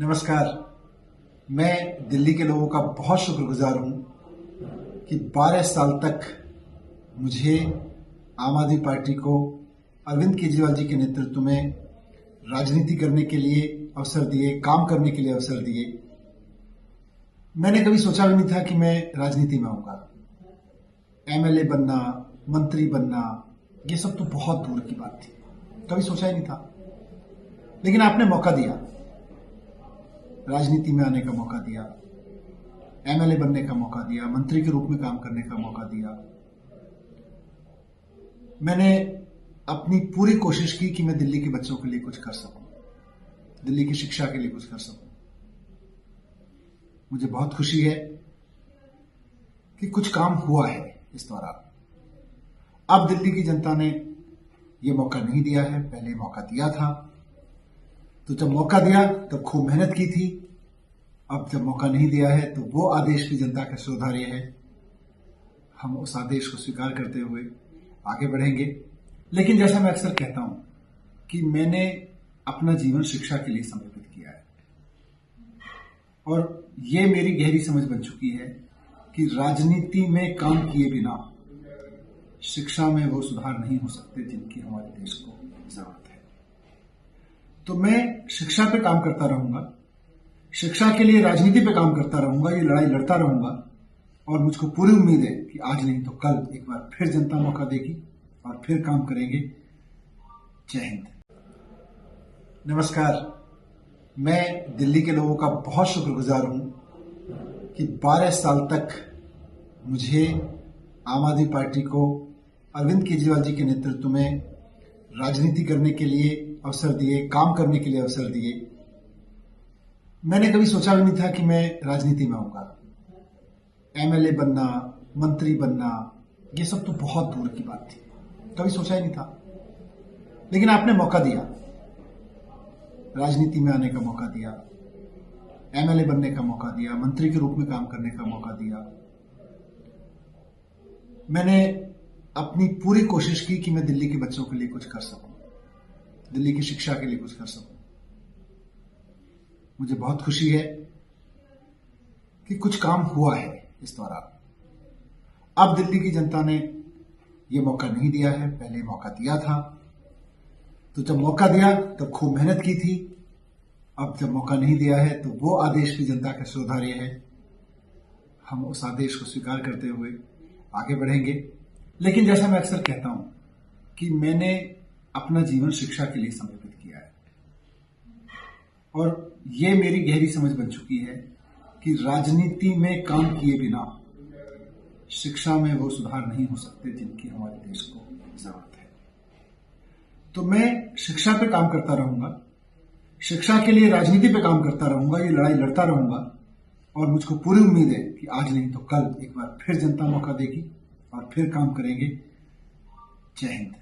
नमस्कार। मैं दिल्ली के लोगों का बहुत शुक्रगुजार हूं कि 12 साल तक मुझे आम आदमी पार्टी को अरविंद केजरीवाल जी के नेतृत्व में राजनीति करने के लिए अवसर दिए, काम करने के लिए अवसर दिए। मैंने कभी सोचा भी नहीं था कि मैं राजनीति में आऊंगा। एमएलए बनना, मंत्री बनना, ये सब तो बहुत दूर की बात थी, कभी सोचा ही नहीं था। लेकिन आपने मौका दिया, राजनीति में आने का मौका दिया, एमएलए बनने का मौका दिया, मंत्री के रूप में काम करने का मौका दिया। मैंने अपनी पूरी कोशिश की कि मैं दिल्ली के बच्चों के लिए कुछ कर सकूं, दिल्ली की शिक्षा के लिए कुछ कर सकूं। मुझे बहुत खुशी है कि कुछ काम हुआ है इस दौरान। अब दिल्ली की जनता ने यह मौका नहीं दिया है, पहले मौका दिया था। तो जब मौका दिया तब खूब मेहनत की थी। अब जब मौका नहीं दिया है तो वो आदेश भी जनता का सुधार्य है। हम उस आदेश को स्वीकार करते हुए आगे बढ़ेंगे। लेकिन जैसा मैं अक्सर कहता हूं कि मैंने अपना जीवन शिक्षा के लिए समर्पित किया है और ये मेरी गहरी समझ बन चुकी है कि राजनीति में काम किए बिना शिक्षा में वो सुधार नहीं हो सकते जिनकी हमारे देश को जरूरत है। तो मैं शिक्षा पे काम करता रहूंगा, शिक्षा के लिए राजनीति पे काम करता रहूंगा, ये लड़ाई लड़ता रहूंगा। और मुझको पूरी उम्मीद है कि आज नहीं तो कल एक बार फिर जनता मौका देगी और फिर काम करेंगे। जय हिंद। नमस्कार। मैं दिल्ली के लोगों का बहुत शुक्रगुजार हूं कि 12 साल तक मुझे आम आदमी पार्टी को अरविंद केजरीवाल जी के नेतृत्व में राजनीति करने के लिए अवसर दिए, काम करने के लिए अवसर दिए। मैंने कभी सोचा भी नहीं था कि मैं राजनीति में आऊंगा। एमएलए बनना, मंत्री बनना, ये सब तो बहुत दूर की बात थी, कभी सोचा ही नहीं था। लेकिन आपने मौका दिया, राजनीति में आने का मौका दिया, एमएलए बनने का मौका दिया, मंत्री के रूप में काम करने का मौका दिया। मैंने अपनी पूरी कोशिश की कि मैं दिल्ली के बच्चों के लिए कुछ कर सकूं, दिल्ली की शिक्षा के लिए कुछ कर सकूं। मुझे बहुत खुशी है कि कुछ काम हुआ है इस दौरान। अब दिल्ली की जनता ने यह मौका नहीं दिया है, पहले मौका दिया था। तो जब मौका दिया तब खूब मेहनत की थी। अब जब मौका नहीं दिया है तो वो आदेश भी जनता का सुधार्य है। हम उस आदेश को स्वीकार करते हुए आगे बढ़ेंगे। लेकिन जैसा मैं अक्सर कहता हूं कि मैंने अपना जीवन शिक्षा के लिए समर्पित किया है और ये मेरी गहरी समझ बन चुकी है कि राजनीति में काम किए बिना शिक्षा में वो सुधार नहीं हो सकते जिनकी हमारे देश को जरूरत है। तो मैं शिक्षा पे काम करता रहूंगा, शिक्षा के लिए राजनीति पे काम करता रहूंगा, ये लड़ाई लड़ता रहूंगा। और मुझको पूरी उम्मीद है कि आज नहीं तो कल एक बार फिर जनता मौका देगी और फिर काम करेंगे। जय हिंद।